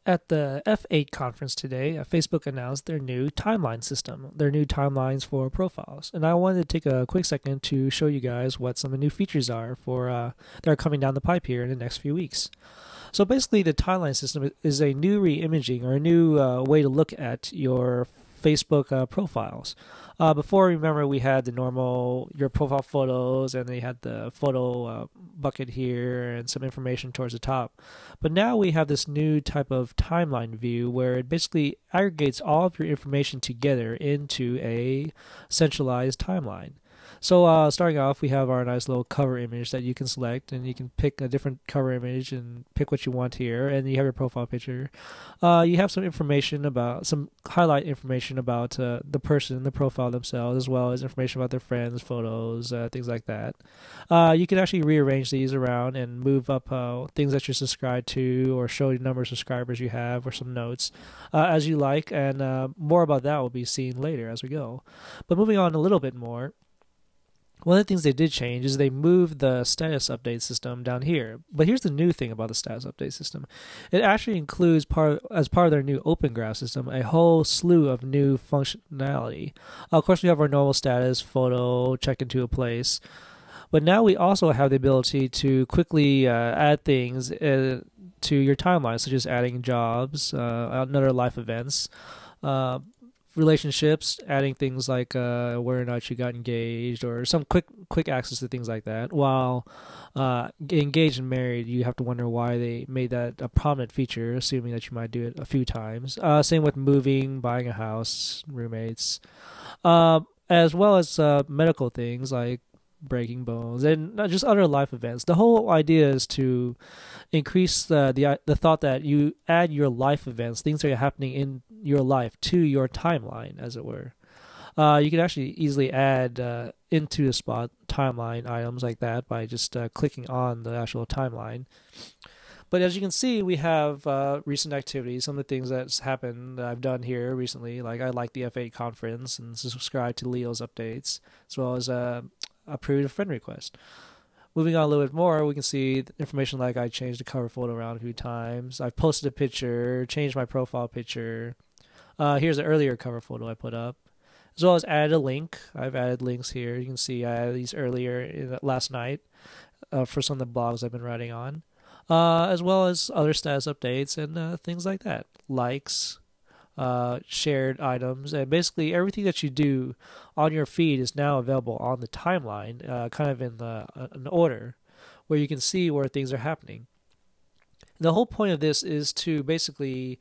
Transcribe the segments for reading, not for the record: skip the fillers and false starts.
At the F8 conference today, Facebook announced their new timeline system, their new timelines for profiles. And I wanted to take a quick second to show you guys what some of the new features are that are coming down the pipe here in the next few weeks. So basically, the timeline system is a new re-imaging or a new way to look at your Facebook profiles. Before, remember, we had the normal your profile photos, and they had the photo bucket here and some information towards the top. But now we have this new type of timeline view where it basically aggregates all of your information together into a centralized timeline. So starting off, we have our nice little cover image that you can select, and you can pick a different cover image and pick what you want here, and you have your profile picture. You have some highlight information about the person, the profile themselves, as well as information about their friends, photos, things like that. You can actually rearrange these around and move up things that you're subscribed to, or show the number of subscribers you have, or some notes as you like, and more about that will be seen later as we go. But moving on a little bit more, one of the things they did change is they moved the status update system down here. But here's the new thing about the status update system. It actually includes, as part of their new Open Graph system, a whole slew of new functionality. Of course, we have our normal status, photo, check into a place. But now we also have the ability to quickly add things to your timeline, such as adding jobs, another life events, relationships, adding things like whether or not you got engaged, or some quick access to things like that. While engaged and married, you have to wonder why they made that a prominent feature, assuming that you might do it a few times. Same with moving, buying a house, roommates, as well as medical things like breaking bones and just other life events. The whole idea is to increase the thought that you add your life events, things that are happening in your life, to your timeline, as it were. You can actually easily add into the spot timeline items like that by just clicking on the actual timeline. But as you can see, we have recent activities, some of the things that's happened that I've done here recently. Like, I like the F8 conference and subscribe to Leo's updates, as well as approved a friend request. Moving on a little bit more, we can see information like I changed the cover photo around a few times. I've posted a picture, changed my profile picture. Here's an earlier cover photo I put up, as well as added a link. I've added links here. You can see I added these earlier last night for some of the blogs I've been writing on, as well as other status updates and things like that, likes, shared items, and basically everything that you do on your feed is now available on the timeline, kind of in an order where you can see where things are happening. The whole point of this is to basically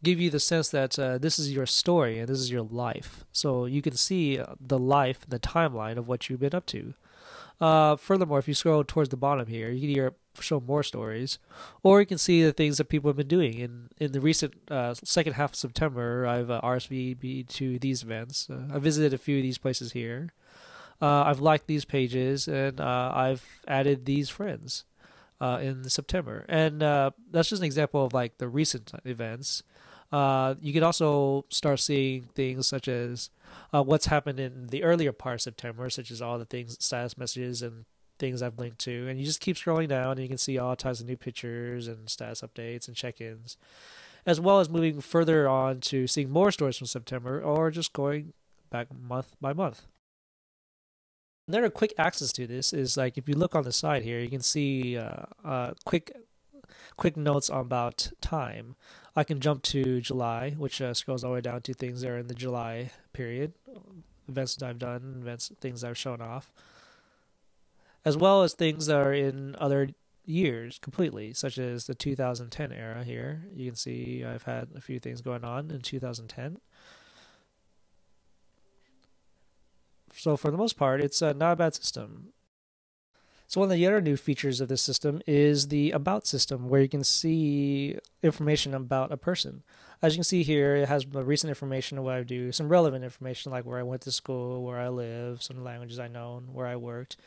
give you the sense that this is your story and this is your life, so you can see the life, the timeline of what you've been up to. Furthermore, if you scroll towards the bottom here, you can either show more stories, or you can see the things that people have been doing. In the recent second half of September, I've RSVP'd to these events. I visited a few of these places here. I've liked these pages, and I've added these friends in September. And that's just an example of like the recent events. You can also start seeing things such as what's happened in the earlier part of September, such as all the things, status messages, and things I've linked to. And you just keep scrolling down, and you can see all types of new pictures and status updates and check-ins, as well as moving further on to seeing more stories from September, or just going back month by month. Another quick access to this is, like, if you look on the side here, you can see quick notes about time. I can jump to July, which scrolls all the way down to things that are in the July period, events that I've done, things that I've shown off, as well as things that are in other years completely, such as the 2010 era here. You can see I've had a few things going on in 2010. So for the most part, it's not a bad system. So one of the other new features of this system is the About system, where you can see information about a person. As you can see here, it has recent information of what I do, some relevant information like where I went to school, where I live, some languages I know, where I worked.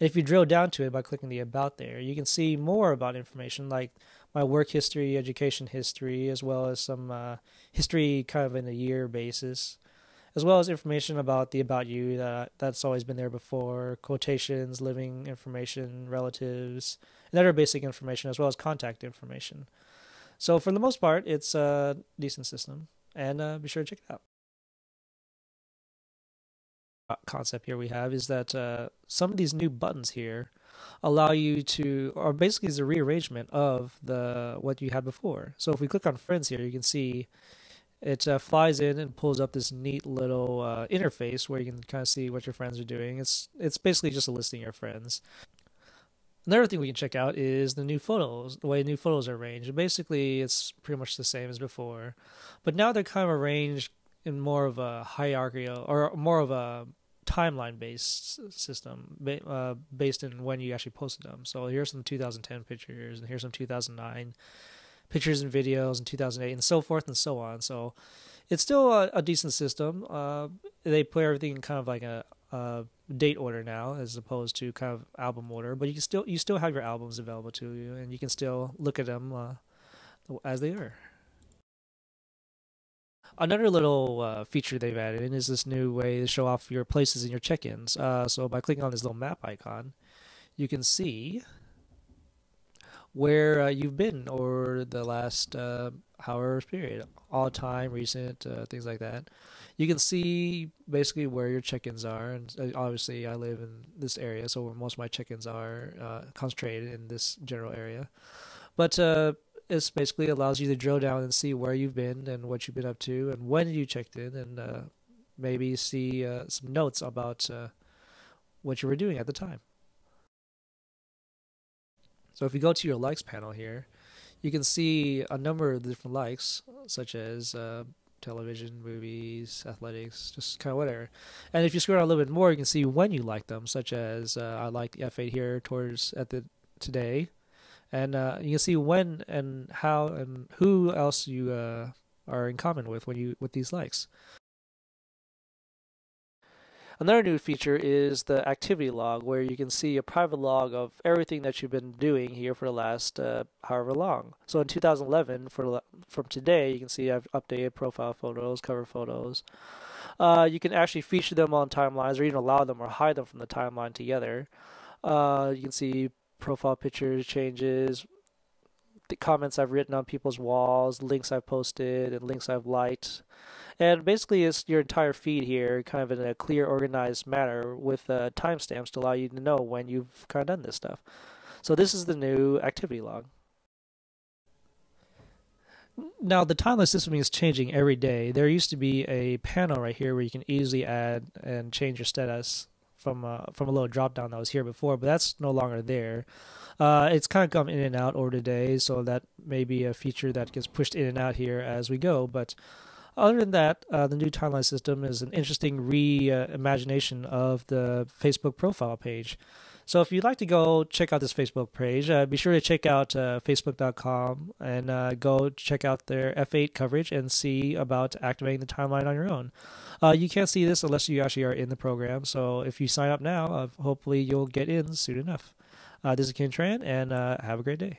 And if you drill down to it by clicking the About there, you can see more about information like my work history, education history, as well as some history kind of in a year basis, as well as information about the About You that's always been there before, quotations, living information, relatives, and other basic information, as well as contact information. So for the most part, it's a decent system, and be sure to check it out. Concept here we have is that some of these new buttons here allow you to, or basically is a rearrangement of the what you had before. So if we click on friends here, you can see it flies in and pulls up this neat little interface where you can kind of see what your friends are doing. It's basically just a listing of your friends. Another thing we can check out is the new photos, the way new photos are arranged. Basically, it's pretty much the same as before, but now they're kind of arranged in more of a hierarchical or more of a timeline-based system based in when you actually posted them. So here's some 2010 pictures, and here's some 2009 pictures and videos, and 2008, and so forth and so on. So it's still a decent system. They put everything in kind of like a date order now, as opposed to kind of album order. But you still have your albums available to you, and you can still look at them as they are. Another little feature they've added in is this new way to show off your places in your check-ins. So by clicking on this little map icon, you can see where you've been over the last however period, all time, recent, things like that. You can see basically where your check-ins are, and obviously I live in this area, so where most of my check-ins are concentrated in this general area. But it basically allows you to drill down and see where you've been and what you've been up to and when you checked in, and maybe see some notes about what you were doing at the time. So if you go to your likes panel here, you can see a number of different likes, such as television, movies, athletics, just kind of whatever. And if you scroll down a little bit more, you can see when you like them, such as I like the F8 here towards at the today, and you can see when and how and who else you are in common with when you with these likes. Another new feature is the activity log, where you can see a private log of everything that you've been doing here for the last however long. So in 2011, from today, you can see I've updated profile photos, cover photos. You can actually feature them on timelines, or even allow them or hide them from the timeline together. You can see profile pictures changes, the comments I've written on people's walls, links I've posted, and links I've liked. And basically, it's your entire feed here, kind of in a clear, organized manner with timestamps to allow you to know when you've kind of done this stuff. So this is the new activity log. Now, the timeless system is changing every day. There used to be a panel right here where you can easily add and change your status from a little drop down that was here before, but that's no longer there. It's kind of come in and out over the day, so that may be a feature that gets pushed in and out here as we go. But other than that, the new timeline system is an interesting reimagination of the Facebook profile page. So if you'd like to go check out this Facebook page, be sure to check out facebook.com and go check out their F8 coverage and see about activating the timeline on your own. You can't see this unless you actually are in the program. So if you sign up now, hopefully you'll get in soon enough. This is Ken Tran, and have a great day.